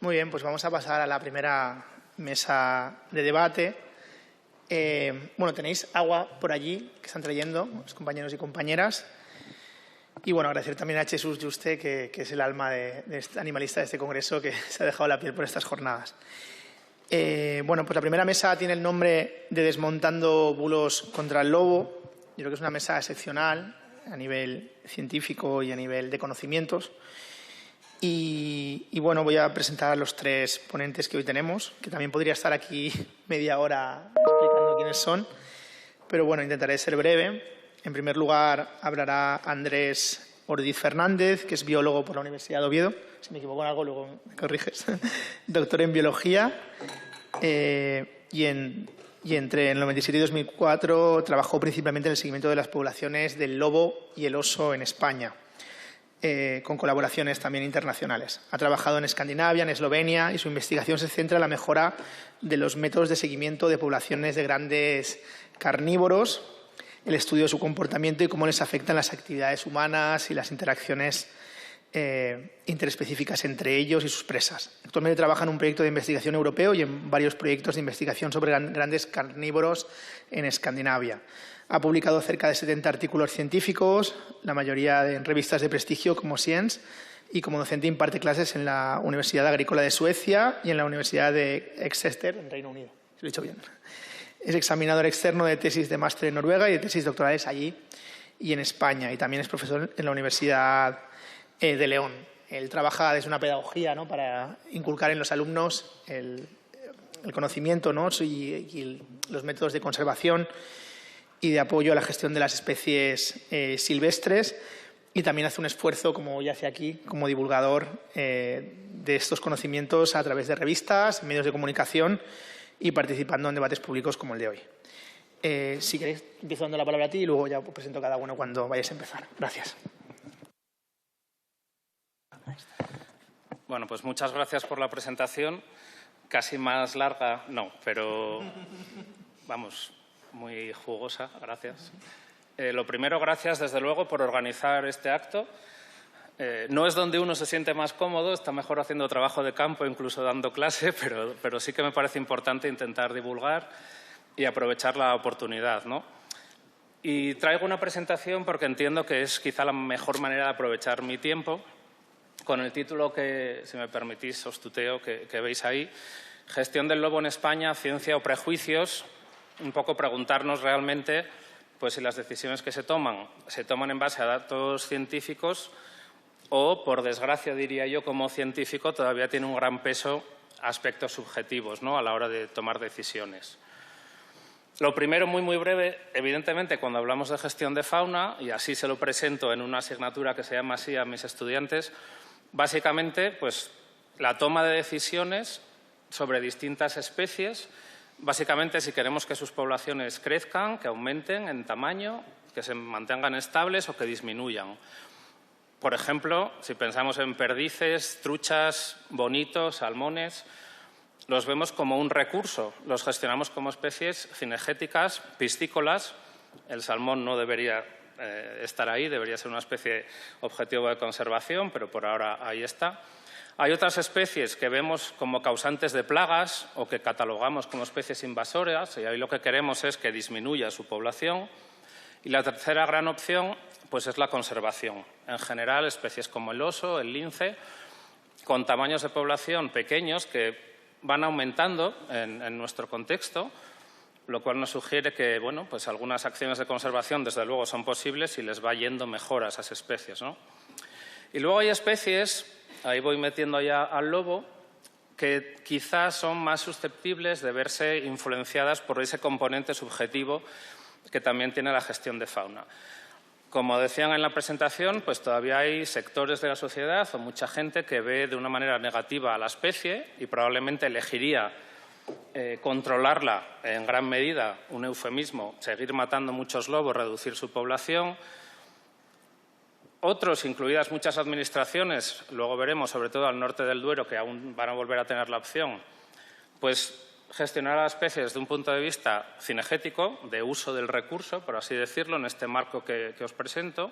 Muy bien, pues vamos a pasar a la primera mesa de debate. Bueno, tenéis agua por allí que están trayendo los compañeros y compañeras. Y bueno, agradecer también a Jesús Juste, que es el alma animalista de este congreso, que se ha dejado la piel por estas jornadas. Bueno, pues la primera mesa tiene el nombre de Desmontando bulos contra el lobo. Yo creo que es una mesa excepcional a nivel científico y a nivel de conocimientos. Y bueno, voy a presentar a los tres ponentes que hoy tenemos, que también podría estar aquí media hora explicando quiénes son, pero bueno, intentaré ser breve. En primer lugar, hablará Andrés Ordiz Fernández, que es biólogo por la Universidad de Oviedo. Si me equivoco en algo, luego me corriges. Doctor en biología y entre el 97 y 2004 trabajó principalmente en el seguimiento de las poblaciones del lobo y el oso en España, con colaboraciones también internacionales. Ha trabajado en Escandinavia, en Eslovenia, y su investigación se centra en la mejora de los métodos de seguimiento de poblaciones de grandes carnívoros, el estudio de su comportamiento y cómo les afectan las actividades humanas y las interacciones interespecíficas entre ellos y sus presas. Actualmente trabaja en un proyecto de investigación europeo y en varios proyectos de investigación sobre grandes carnívoros en Escandinavia. Ha publicado cerca de 70 artículos científicos, la mayoría en revistas de prestigio como Science, y como docente imparte clases en la Universidad Agrícola de Suecia y en la Universidad de Exeter, en Reino Unido. Si lo he dicho bien. Es examinador externo de tesis de máster en Noruega y de tesis doctorales allí y en España. Y también es profesor en la Universidad de León. Él trabaja desde una pedagogía, ¿no?, para inculcar en los alumnos el conocimiento, ¿no?, y los métodos de conservación y de apoyo a la gestión de las especies silvestres, y también hace un esfuerzo, como ya hace aquí, como divulgador de estos conocimientos a través de revistas, medios de comunicación y participando en debates públicos como el de hoy. Si queréis, empiezo dando la palabra a ti y luego ya presento a cada uno cuando vayáis a empezar. Gracias. Bueno, pues muchas gracias por la presentación. Casi más larga, no, pero vamos, muy jugosa, gracias. Lo primero, gracias desde luego por organizar este acto. No es donde uno se siente más cómodo, está mejor haciendo trabajo de campo, incluso dando clase, pero sí que me parece importante intentar divulgar y aprovechar la oportunidad, ¿no? Y traigo una presentación porque entiendo que es quizá la mejor manera de aprovechar mi tiempo, con el título que, si me permitís, os tuteo, que veis ahí, Gestión del lobo en España, ciencia o prejuicios. Un poco preguntarnos realmente pues, si las decisiones que se toman en base a datos científicos o, por desgracia, diría yo, como científico, todavía tiene un gran peso aspectos subjetivos, ¿no?, a la hora de tomar decisiones. Lo primero, muy, muy breve, evidentemente, cuando hablamos de gestión de fauna, y así se lo presento en una asignatura que se llama así a mis estudiantes, básicamente, pues, la toma de decisiones sobre distintas especies, básicamente si queremos que sus poblaciones crezcan, que aumenten en tamaño, que se mantengan estables o que disminuyan. Por ejemplo, si pensamos en perdices, truchas, bonitos, salmones, los vemos como un recurso, los gestionamos como especies cinegéticas, piscícolas. El salmón no debería estar ahí, debería ser una especie objetivo de conservación, pero por ahora ahí está. Hay otras especies que vemos como causantes de plagas o que catalogamos como especies invasoras, y ahí lo que queremos es que disminuya su población. Y la tercera gran opción pues es la conservación. En general, especies como el oso, el lince, con tamaños de población pequeños que van aumentando en nuestro contexto, lo cual nos sugiere que bueno, pues algunas acciones de conservación desde luego son posibles y les va yendo mejor a esas especies, ¿no? Y luego hay especies, ahí voy metiendo ya al lobo, que quizás son más susceptibles de verse influenciadas por ese componente subjetivo que también tiene la gestión de fauna. Como decían en la presentación, pues todavía hay sectores de la sociedad o mucha gente que ve de una manera negativa a la especie y probablemente elegiría controlarla en gran medida, un eufemismo, seguir matando muchos lobos, reducir su población. Otros, incluidas muchas administraciones, luego veremos, sobre todo al norte del Duero, que aún van a volver a tener la opción, pues gestionar a las especies desde un punto de vista cinegético, de uso del recurso, por así decirlo, en este marco que os presento.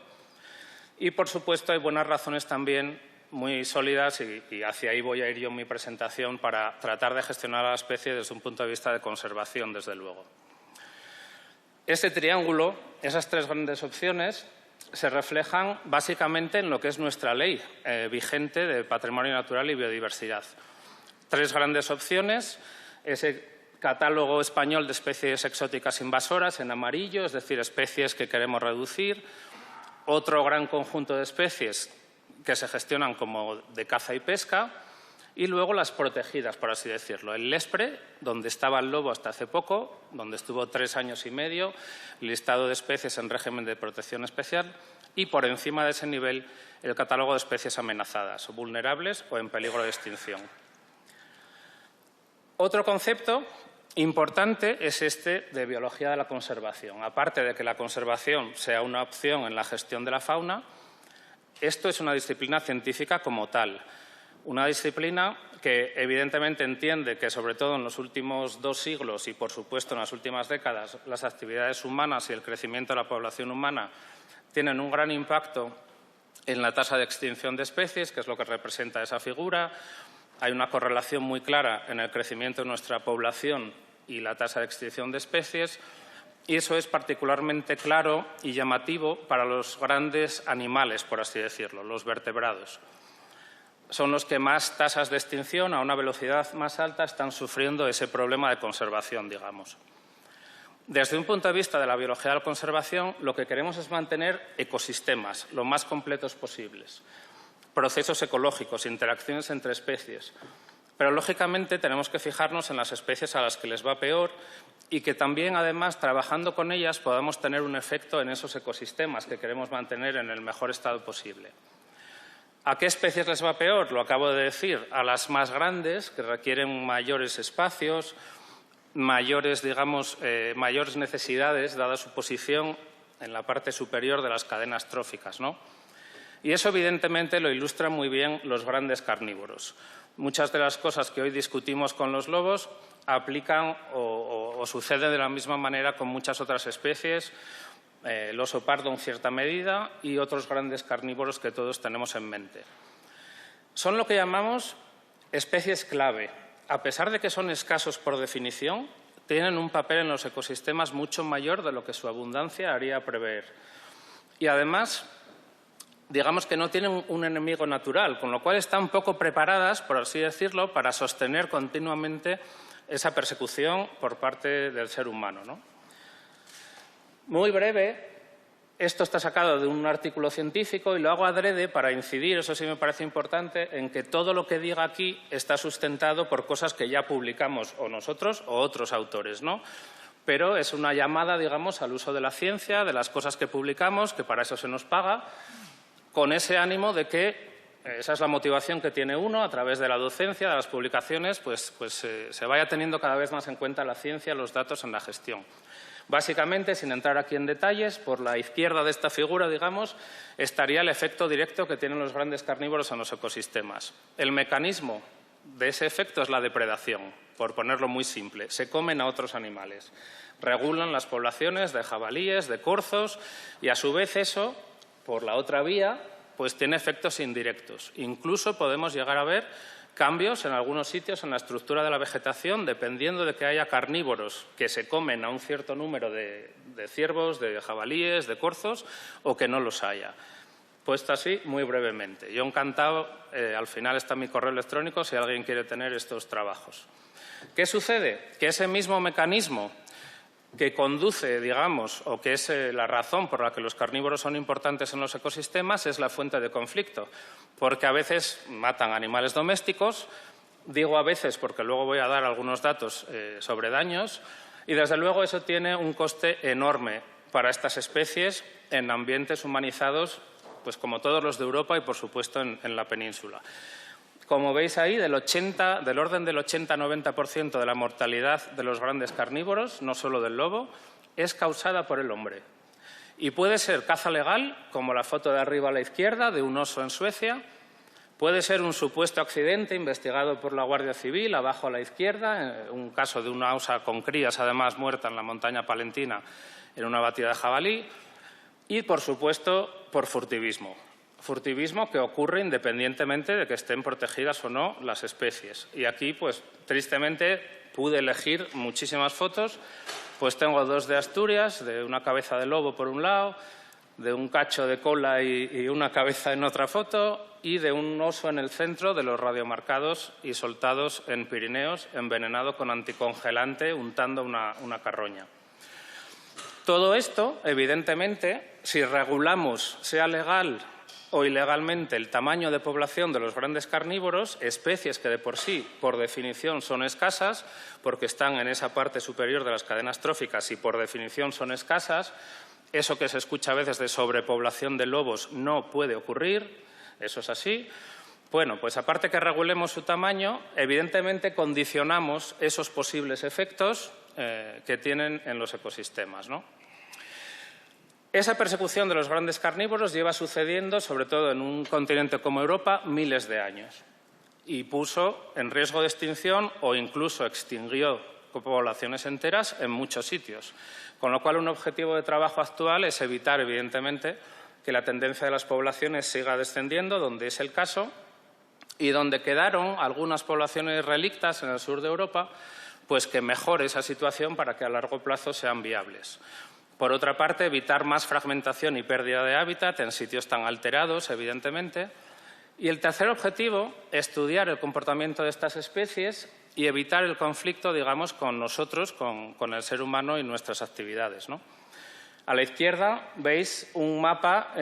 Y, por supuesto, hay buenas razones también muy sólidas y hacia ahí voy a ir yo en mi presentación para tratar de gestionar a la especie desde un punto de vista de conservación, desde luego. Este triángulo, esas tres grandes opciones, se reflejan básicamente en lo que es nuestra ley vigente de patrimonio natural y biodiversidad. Tres grandes opciones, ese catálogo español de especies exóticas invasoras en amarillo, es decir, especies que queremos reducir, otro gran conjunto de especies que se gestionan como de caza y pesca, y luego las protegidas, por así decirlo. El Lespre, donde estaba el lobo hasta hace poco, donde estuvo 3 años y medio, listado de especies en régimen de protección especial, y por encima de ese nivel el catálogo de especies amenazadas, vulnerables o en peligro de extinción. Otro concepto importante es este de biología de la conservación. Aparte de que la conservación sea una opción en la gestión de la fauna, esto es una disciplina científica como tal. Una disciplina que evidentemente entiende que, sobre todo en los últimos 2 siglos y, por supuesto, en las últimas décadas, las actividades humanas y el crecimiento de la población humana tienen un gran impacto en la tasa de extinción de especies, que es lo que representa esa figura. Hay una correlación muy clara en el crecimiento de nuestra población y la tasa de extinción de especies, y eso es particularmente claro y llamativo para los grandes animales, por así decirlo, los vertebrados. Son los que más tasas de extinción a una velocidad más alta están sufriendo ese problema de conservación, digamos. Desde un punto de vista de la biología de la conservación, lo que queremos es mantener ecosistemas lo más completos posibles, procesos ecológicos, interacciones entre especies. Pero, lógicamente, tenemos que fijarnos en las especies a las que les va peor y que también, además, trabajando con ellas, podamos tener un efecto en esos ecosistemas que queremos mantener en el mejor estado posible. ¿A qué especies les va peor? Lo acabo de decir, a las más grandes, que requieren mayores espacios, mayores necesidades, dada su posición en la parte superior de las cadenas tróficas, ¿no? Y eso, evidentemente, lo ilustran muy bien los grandes carnívoros. Muchas de las cosas que hoy discutimos con los lobos aplican o suceden de la misma manera con muchas otras especies, el oso pardo en cierta medida y otros grandes carnívoros que todos tenemos en mente. Son lo que llamamos especies clave. A pesar de que son escasos por definición, tienen un papel en los ecosistemas mucho mayor de lo que su abundancia haría prever. Y, además, digamos que no tienen un enemigo natural, con lo cual están poco preparadas, por así decirlo, para sostener continuamente esa persecución por parte del ser humano, ¿no? Muy breve, esto está sacado de un artículo científico y lo hago adrede para incidir, eso sí me parece importante, en que todo lo que diga aquí está sustentado por cosas que ya publicamos o nosotros o otros autores, ¿no? Pero es una llamada, digamos, al uso de la ciencia, de las cosas que publicamos, que para eso se nos paga, con ese ánimo de que esa es la motivación que tiene uno a través de la docencia, de las publicaciones, pues se vaya teniendo cada vez más en cuenta la ciencia, los datos en la gestión. Básicamente, sin entrar aquí en detalles, por la izquierda de esta figura, digamos, estaría el efecto directo que tienen los grandes carnívoros en los ecosistemas. El mecanismo de ese efecto es la depredación, por ponerlo muy simple. Se comen a otros animales, regulan las poblaciones de jabalíes, de corzos y, a su vez, eso, por la otra vía, pues tiene efectos indirectos. Incluso podemos llegar a ver cambios en algunos sitios en la estructura de la vegetación, dependiendo de que haya carnívoros que se comen a un cierto número de ciervos, de jabalíes, de corzos, o que no los haya. Puesto así, muy brevemente. Yo encantado, al final está mi correo electrónico si alguien quiere tener estos trabajos. ¿Qué sucede? Que ese mismo mecanismo que conduce, digamos, o que es la razón por la que los carnívoros son importantes en los ecosistemas, es la fuente de conflicto, porque a veces matan animales domésticos, digo a veces porque luego voy a dar algunos datos sobre daños, y desde luego eso tiene un coste enorme para estas especies en ambientes humanizados, pues como todos los de Europa y, por supuesto, en la península. Como veis ahí, del orden del 80-90% de la mortalidad de los grandes carnívoros, no solo del lobo, es causada por el hombre. Y puede ser caza legal, como la foto de arriba a la izquierda, de un oso en Suecia. Puede ser un supuesto accidente investigado por la Guardia Civil, abajo a la izquierda, un caso de una osa con crías, además muerta en la montaña palentina en una batida de jabalí. Y, por supuesto, por furtivismo. furtivismo que ocurre independientemente de que estén protegidas o no las especies. Y aquí, pues, tristemente, pude elegir muchísimas fotos. Pues tengo dos de Asturias, de una cabeza de lobo por un lado, de un cacho de cola y una cabeza en otra foto, y de un oso en el centro, de los radiomarcados y soltados en Pirineos, envenenado con anticongelante, untando una carroña. Todo esto, evidentemente, si regulamos, sea legal o ilegalmente, el tamaño de población de los grandes carnívoros, especies que de por sí, por definición, son escasas, porque están en esa parte superior de las cadenas tróficas y por definición son escasas, eso que se escucha a veces de sobrepoblación de lobos no puede ocurrir, eso es así. Bueno, pues aparte que regulemos su tamaño, evidentemente condicionamos esos posibles efectos que tienen en los ecosistemas, ¿no? Esa persecución de los grandes carnívoros lleva sucediendo, sobre todo en un continente como Europa, miles de años y puso en riesgo de extinción o incluso extinguió poblaciones enteras en muchos sitios. Con lo cual, un objetivo de trabajo actual es evitar, evidentemente, que la tendencia de las poblaciones siga descendiendo, donde es el caso, y donde quedaron algunas poblaciones relictas en el sur de Europa, pues que mejore esa situación para que a largo plazo sean viables. Por otra parte, evitar más fragmentación y pérdida de hábitat en sitios tan alterados, evidentemente. Y el tercer objetivo, estudiar el comportamiento de estas especies y evitar el conflicto, digamos, con nosotros, con el ser humano y nuestras actividades, ¿no? A la izquierda veis un mapa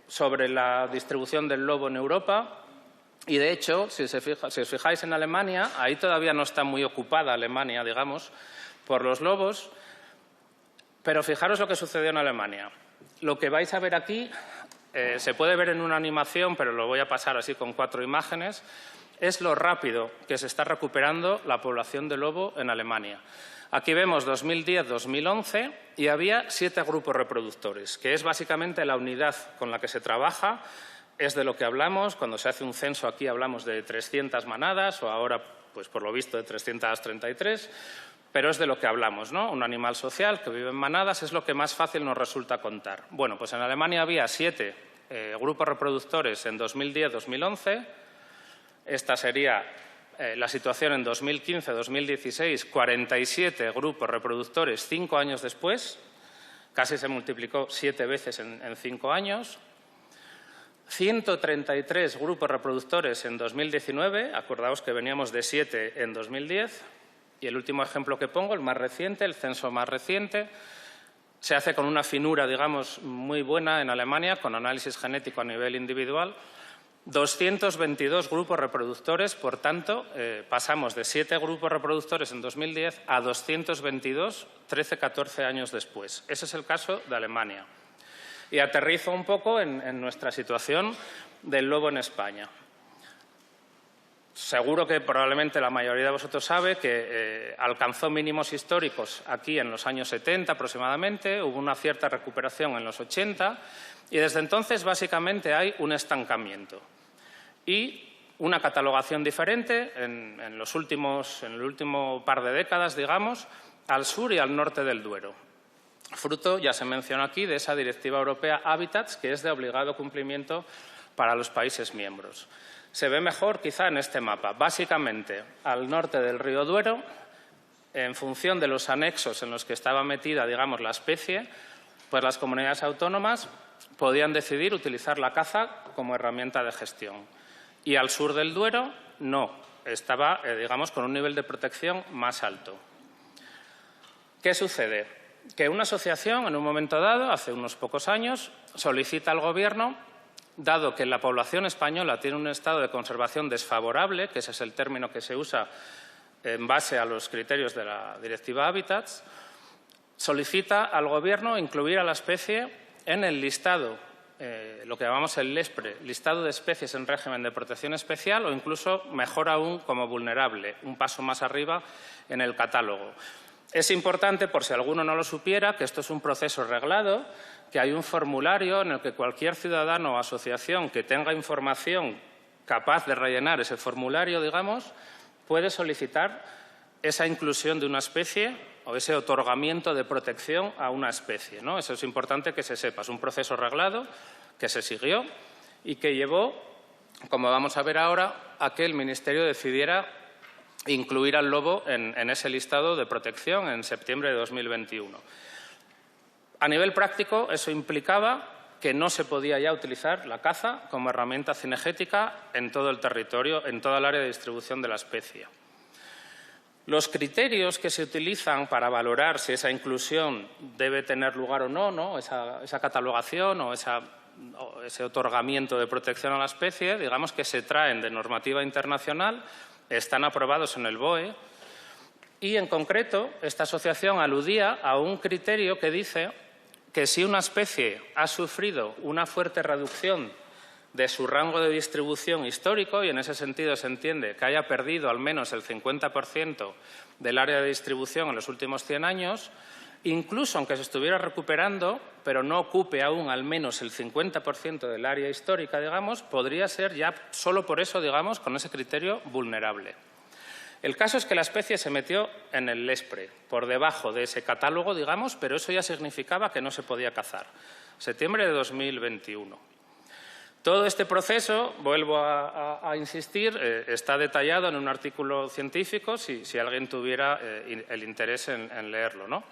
sobre la distribución del lobo en Europa. Y, de hecho, si os fijáis en Alemania, ahí todavía no está muy ocupada Alemania, digamos, por los lobos. Pero fijaros lo que sucedió en Alemania. Lo que vais a ver aquí, se puede ver en una animación, pero lo voy a pasar así con 4 imágenes, es lo rápido que se está recuperando la población de lobo en Alemania. Aquí vemos 2010-2011 y había 7 grupos reproductores, que es básicamente la unidad con la que se trabaja. Es de lo que hablamos. Cuando se hace un censo aquí hablamos de 300 manadas o ahora, pues por lo visto, de 333. Pero es de lo que hablamos, ¿no? Un animal social que vive en manadas es lo que más fácil nos resulta contar. Bueno, pues en Alemania había 7 grupos reproductores en 2010-2011. Esta sería la situación en 2015-2016, 47 grupos reproductores 5 años después. Casi se multiplicó 7 veces en 5 años. 133 grupos reproductores en 2019. Acordaos que veníamos de 7 en 2010. Y el último ejemplo que pongo, el más reciente, el censo más reciente, se hace con una finura, digamos, muy buena en Alemania, con análisis genético a nivel individual. 222 grupos reproductores, por tanto, pasamos de 7 grupos reproductores en 2010 a 222, 13-14 años después. Ese es el caso de Alemania. Y aterrizo un poco en nuestra situación del lobo en España. Seguro que probablemente la mayoría de vosotros sabe que alcanzó mínimos históricos aquí en los años 70 aproximadamente, hubo una cierta recuperación en los 80 y desde entonces básicamente hay un estancamiento y una catalogación diferente en el último par de décadas, digamos, al sur y al norte del Duero. Fruto, ya se mencionó aquí, de esa Directiva Europea Hábitats, que es de obligado cumplimiento para los países miembros. Se ve mejor quizá en este mapa. Básicamente, al norte del río Duero, en función de los anexos en los que estaba metida, digamos, la especie, pues las comunidades autónomas podían decidir utilizar la caza como herramienta de gestión. Y al sur del Duero, no. Estaba, digamos, con un nivel de protección más alto. ¿Qué sucede? Que una asociación, en un momento dado, hace unos pocos años, solicita al Gobierno, dado que la población española tiene un estado de conservación desfavorable, que ese es el término que se usa en base a los criterios de la Directiva Hábitats, solicita al Gobierno incluir a la especie en el listado, lo que llamamos el LESPRE, listado de especies en régimen de protección especial o incluso, mejor aún, como vulnerable, un paso más arriba en el catálogo. Es importante, por si alguno no lo supiera, que esto es un proceso reglado, que hay un formulario en el que cualquier ciudadano o asociación que tenga información capaz de rellenar ese formulario, digamos, puede solicitar esa inclusión de una especie o ese otorgamiento de protección a una especie, ¿no? Eso es importante que se sepa. Es un proceso reglado que se siguió y que llevó, como vamos a ver ahora, a que el Ministerio decidiera incluir al lobo en ese listado de protección en septiembre de 2021. A nivel práctico, eso implicaba que no se podía ya utilizar la caza como herramienta cinegética en todo el territorio, en toda el área de distribución de la especie. Los criterios que se utilizan para valorar si esa inclusión debe tener lugar o no, esa catalogación o ese otorgamiento de protección a la especie, digamos que se traen de normativa internacional, están aprobados en el BOE y, en concreto, esta asociación aludía a un criterio que dice que si una especie ha sufrido una fuerte reducción de su rango de distribución histórico, y en ese sentido se entiende que haya perdido al menos el 50% del área de distribución en los últimos 100 años, incluso aunque se estuviera recuperando, pero no ocupe aún al menos el 50% del área histórica, digamos, podría ser ya solo por eso, digamos, con ese criterio vulnerable. El caso es que la especie se metió en el LESPRE, por debajo de ese catálogo, digamos, pero eso ya significaba que no se podía cazar. Septiembre de 2021. Todo este proceso, vuelvo a insistir, está detallado en un artículo científico, si alguien tuviera el interés en leerlo, ¿no?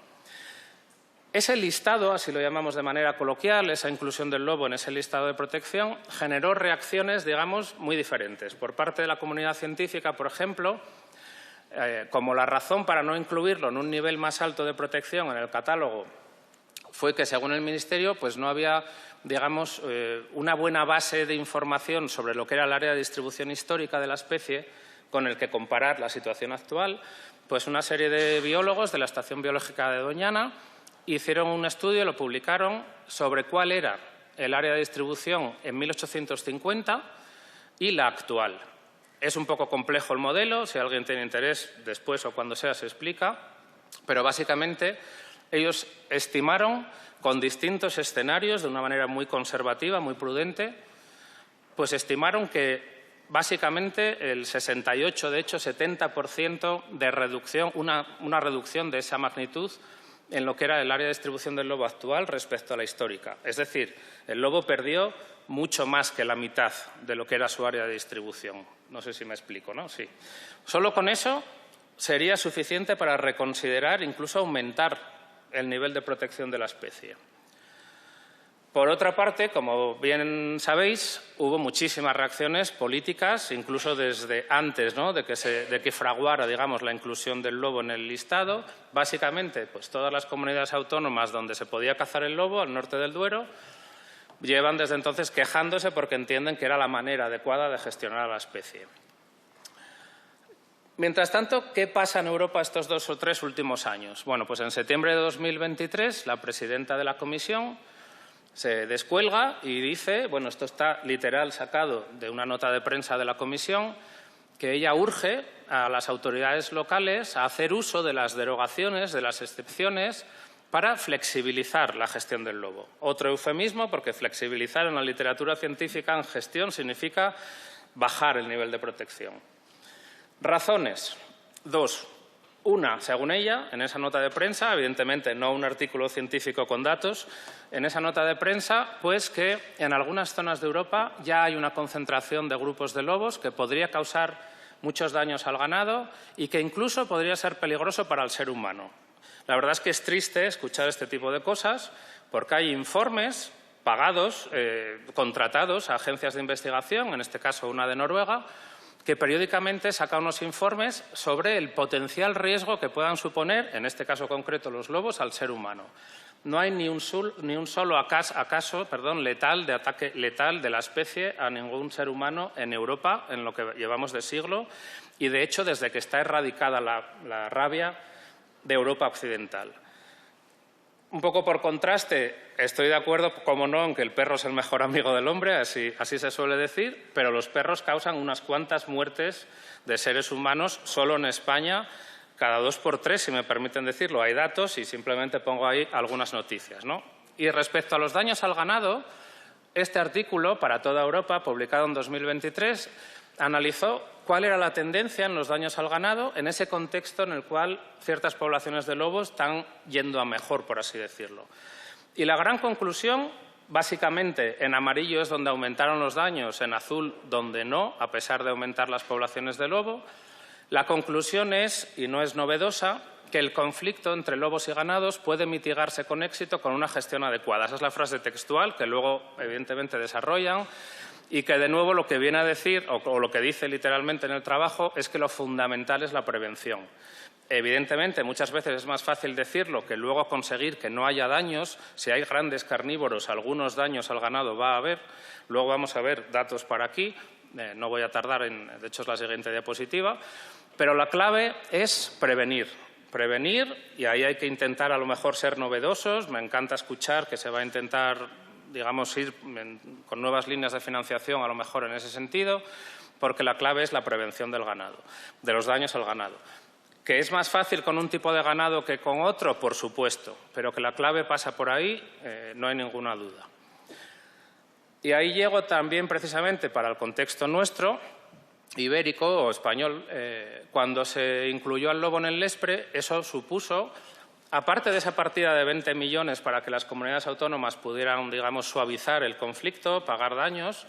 Ese listado, así lo llamamos de manera coloquial, esa inclusión del lobo en ese listado de protección, generó reacciones, digamos, muy diferentes. Por parte de la comunidad científica, por ejemplo, como la razón para no incluirlo en un nivel más alto de protección en el catálogo fue que, según el Ministerio, pues no había, digamos, una buena base de información sobre lo que era el área de distribución histórica de la especie con el que comparar la situación actual, pues una serie de biólogos de la Estación Biológica de Doñana hicieron un estudio, lo publicaron, sobre cuál era el área de distribución en 1850 y la actual. Es un poco complejo el modelo, si alguien tiene interés, después o cuando sea se explica, pero básicamente ellos estimaron con distintos escenarios, de una manera muy conservativa, muy prudente, pues estimaron que básicamente el 68, de hecho 70% de reducción, una reducción de esa magnitud en lo que era el área de distribución del lobo actual respecto a la histórica. Es decir, el lobo perdió mucho más que la mitad de lo que era su área de distribución. No sé si me explico, ¿no? Sí. Solo con eso sería suficiente para reconsiderar, incluso aumentar el nivel de protección de la especie. Por otra parte, como bien sabéis, hubo muchísimas reacciones políticas, incluso desde antes, ¿no?, de que fraguara, digamos, la inclusión del lobo en el listado. Básicamente, pues todas las comunidades autónomas donde se podía cazar el lobo, al norte del Duero, llevan desde entonces quejándose porque entienden que era la manera adecuada de gestionar a la especie. Mientras tanto, ¿qué pasa en Europa estos 2 o 3 últimos años? Bueno, pues en septiembre de 2023, la presidenta de la Comisión se descuelga y dice, bueno, esto está literal sacado de una nota de prensa de la Comisión, que ella urge a las autoridades locales a hacer uso de las derogaciones, de las excepciones, para flexibilizar la gestión del lobo. Otro eufemismo, porque flexibilizar en la literatura científica en gestión significa bajar el nivel de protección. Razones. 2. Una, según ella, en esa nota de prensa, evidentemente no un artículo científico con datos, en esa nota de prensa, pues que en algunas zonas de Europa ya hay una concentración de grupos de lobos que podría causar muchos daños al ganado y que incluso podría ser peligroso para el ser humano. La verdad es que es triste escuchar este tipo de cosas porque hay informes pagados, contratados a agencias de investigación, en este caso una de Noruega, que periódicamente saca unos informes sobre el potencial riesgo que puedan suponer, en este caso concreto los lobos, al ser humano. No hay ni un solo caso letal de ataque letal de la especie a ningún ser humano en Europa en lo que llevamos de siglo y, de hecho, desde que está erradicada la rabia de Europa occidental. Un poco por contraste, estoy de acuerdo, como no, en que el perro es el mejor amigo del hombre, así se suele decir, pero los perros causan unas cuantas muertes de seres humanos solo en España, cada 2 por 3, si me permiten decirlo. Hay datos y simplemente pongo ahí algunas noticias, ¿no? Y respecto a los daños al ganado, este artículo para toda Europa, publicado en 2023, analizó cuál era la tendencia en los daños al ganado en ese contexto en el cual ciertas poblaciones de lobos están yendo a mejor, por así decirlo. Y la gran conclusión Básicamente, en amarillo es donde aumentaron los daños, en azul donde no, a pesar de aumentar las poblaciones de lobo. La conclusión es, y no es novedosa, que el conflicto entre lobos y ganados puede mitigarse con éxito con una gestión adecuada. Esa es la frase textual que luego, evidentemente, desarrollan y que, de nuevo, lo que viene a decir, o lo que dice literalmente en el trabajo, es que lo fundamental es la prevención. Evidentemente, muchas veces es más fácil decirlo que luego conseguir que no haya daños. Si hay grandes carnívoros, algunos daños al ganado va a haber. Luego vamos a ver datos para aquí. No voy a tardar de hecho es la siguiente diapositiva. Pero la clave es prevenir. Prevenir, y ahí hay que intentar a lo mejor ser novedosos. Me encanta escuchar que se va a intentar, digamos, ir con nuevas líneas de financiación a lo mejor en ese sentido, porque la clave es la prevención del ganado, de los daños al ganado. ¿Que es más fácil con un tipo de ganado que con otro? Por supuesto, pero que la clave pasa por ahí, no hay ninguna duda. Y ahí llego también precisamente para el contexto nuestro, ibérico o español. Cuando se incluyó al lobo en el LESPRE, eso supuso, aparte de esa partida de 20 millones para que las comunidades autónomas pudieran, digamos, suavizar el conflicto, pagar daños,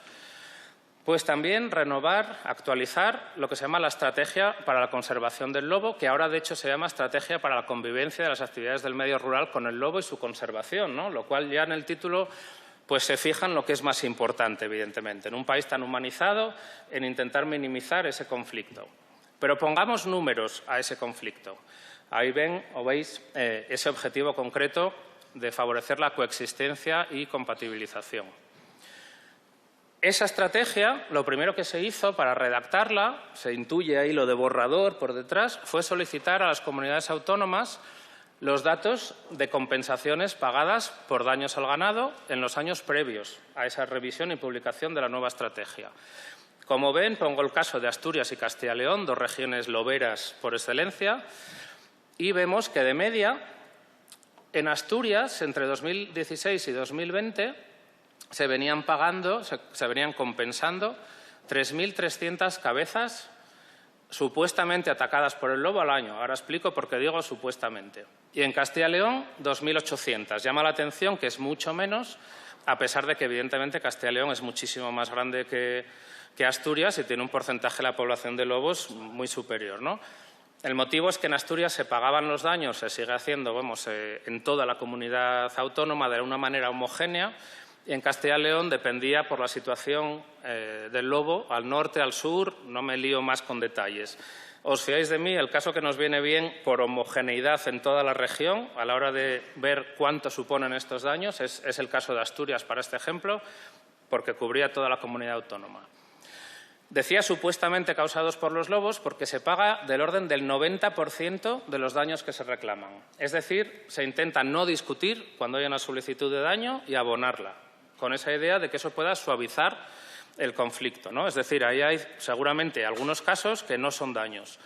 pues también renovar, actualizar lo que se llama la Estrategia para la Conservación del Lobo, que ahora, de hecho, se llama Estrategia para la Convivencia de las Actividades del Medio Rural con el Lobo y su Conservación, ¿no? Lo cual ya en el título pues se fija en lo que es más importante, evidentemente, en un país tan humanizado, en intentar minimizar ese conflicto. Pero pongamos números a ese conflicto. Ahí ven o veis ese objetivo concreto de favorecer la coexistencia y compatibilización. Esa estrategia, lo primero que se hizo para redactarla, se intuye ahí lo de borrador por detrás, fue solicitar a las comunidades autónomas los datos de compensaciones pagadas por daños al ganado en los años previos a esa revisión y publicación de la nueva estrategia. Como ven, pongo el caso de Asturias y Castilla y León, dos regiones loberas por excelencia, y vemos que de media, en Asturias, entre 2016 y 2020, se venían compensando 3.300 cabezas supuestamente atacadas por el lobo al año. Ahora explico por qué digo supuestamente. Y en Castilla y León, 2.800. Llama la atención que es mucho menos, a pesar de que, evidentemente, Castilla y León es muchísimo más grande que Asturias y tiene un porcentaje de la población de lobos muy superior, ¿no? El motivo es que en Asturias se pagaban los daños, se sigue haciendo, en toda la comunidad autónoma de una manera homogénea, y en Castilla y León dependía por la situación del lobo, al norte, al sur, no me lío más con detalles. Os fiáis de mí, el caso que nos viene bien por homogeneidad en toda la región, a la hora de ver cuánto suponen estos daños, es el caso de Asturias para este ejemplo, porque cubría toda la comunidad autónoma. Decía supuestamente causados por los lobos porque se paga del orden del 90% de los daños que se reclaman. Es decir, se intenta no discutir cuando hay una solicitud de daño y abonarla, con esa idea de que eso pueda suavizar el conflicto, ¿no? Es decir, ahí hay seguramente algunos casos que no son daños.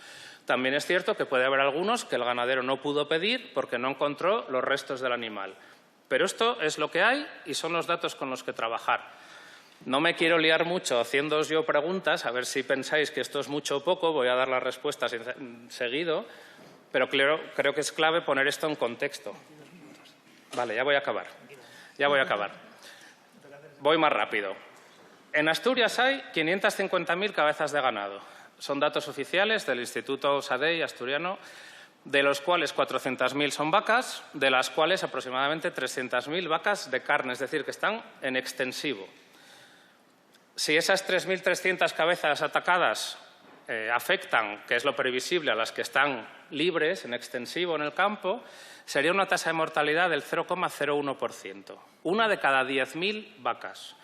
También es cierto que puede haber algunos que el ganadero no pudo pedir porque no encontró los restos del animal. Pero esto es lo que hay y son los datos con los que trabajar. No me quiero liar mucho haciéndoos yo preguntas, a ver si pensáis que esto es mucho o poco, voy a dar las respuestas seguido, pero creo que es clave poner esto en contexto. Vale, ya voy a acabar. Voy más rápido. En Asturias hay 550.000 cabezas de ganado. Son datos oficiales del Instituto SADEI asturiano, de los cuales 400.000 son vacas, de las cuales aproximadamente 300.000 vacas de carne, es decir, que están en extensivo. Si esas 3.300 cabezas atacadas afectan, que es lo previsible, a las que están libres, en extensivo en el campo, sería una tasa de mortalidad del 0,01%. Una de cada 10.000 vacas.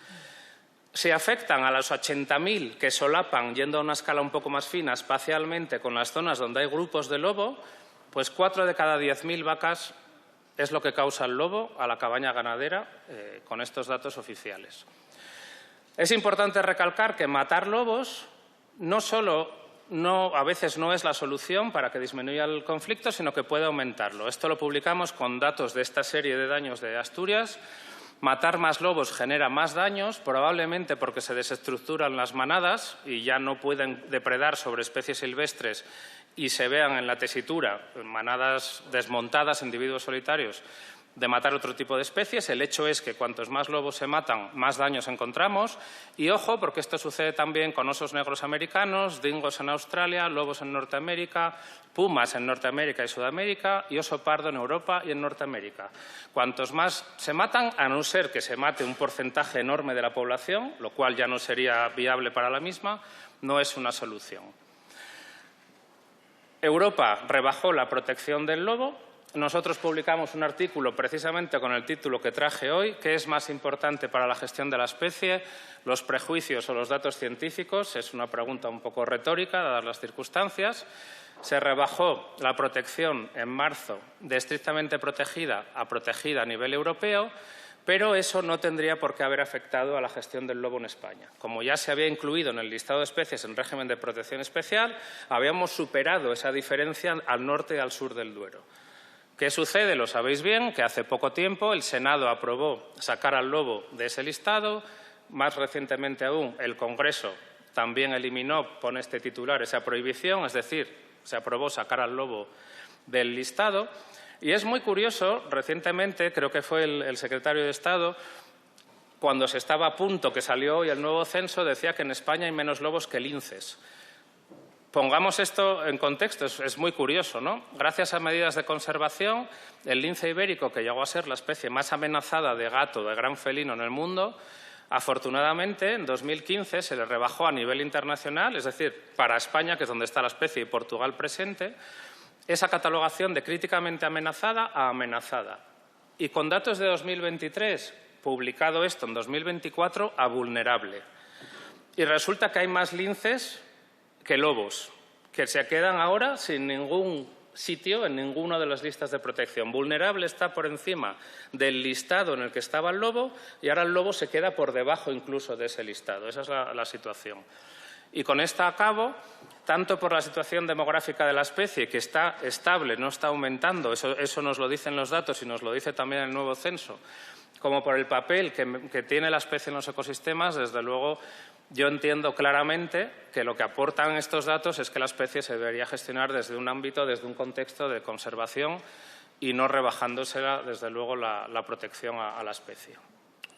Si afectan a los 80.000 que solapan, yendo a una escala un poco más fina, espacialmente con las zonas donde hay grupos de lobo, pues 4 de cada 10.000 vacas es lo que causa el lobo a la cabaña ganadera con estos datos oficiales. Es importante recalcar que matar lobos a veces no es la solución para que disminuya el conflicto, sino que puede aumentarlo. Esto lo publicamos con datos de esta serie de daños de Asturias. Matar más lobos genera más daños, probablemente porque se desestructuran las manadas y ya no pueden depredar sobre especies silvestres y se vean en la tesitura manadas desmontadas, individuos solitarios, de matar otro tipo de especies. El hecho es que cuantos más lobos se matan, más daños encontramos. Y ojo, porque esto sucede también con osos negros americanos, dingos en Australia, lobos en Norteamérica, pumas en Norteamérica y Sudamérica y oso pardo en Europa y en Norteamérica. Cuantos más se matan, a no ser que se mate un porcentaje enorme de la población, lo cual ya no sería viable para la misma, no es una solución. Europa rebajó la protección del lobo. Nosotros publicamos un artículo precisamente con el título que traje hoy, ¿qué es más importante para la gestión de la especie, los prejuicios o los datos científicos? Es una pregunta un poco retórica, dadas las circunstancias. Se rebajó la protección en marzo de estrictamente protegida a nivel europeo, pero eso no tendría por qué haber afectado a la gestión del lobo en España. Como ya se había incluido en el listado de especies en régimen de protección especial, habíamos superado esa diferencia al norte y al sur del Duero. ¿Qué sucede? Lo sabéis bien, que hace poco tiempo el Senado aprobó sacar al lobo de ese listado. Más recientemente aún, el Congreso también eliminó, pone este titular, esa prohibición, es decir, se aprobó sacar al lobo del listado. Y es muy curioso, recientemente, creo que fue el secretario de Estado, cuando se estaba a punto, que salió hoy el nuevo censo, decía que en España hay menos lobos que linces. Pongamos esto en contexto, es muy curioso, ¿no? Gracias a medidas de conservación, el lince ibérico, que llegó a ser la especie más amenazada de gato, de gran felino en el mundo, afortunadamente en 2015 se le rebajó a nivel internacional, es decir, para España, que es donde está la especie, y Portugal presente, esa catalogación de críticamente amenazada a amenazada. Y con datos de 2023, publicado esto en 2024, a vulnerable. Y resulta que hay más linces que lobos, que se quedan ahora sin ningún sitio en ninguna de las listas de protección. Vulnerable está por encima del listado en el que estaba el lobo y ahora el lobo se queda por debajo incluso de ese listado. Esa es la situación. Y con esto acabo, tanto por la situación demográfica de la especie, que está estable, no está aumentando, eso nos lo dicen los datos y nos lo dice también el nuevo censo, como por el papel que tiene la especie en los ecosistemas, desde luego yo entiendo claramente que lo que aportan estos datos es que la especie se debería gestionar desde un ámbito, desde un contexto de conservación y no rebajándosela, desde luego, la protección a la especie.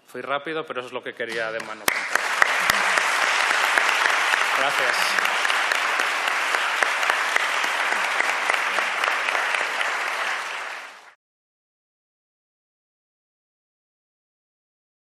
Fui rápido, pero eso es lo que quería de mano contar. Gracias.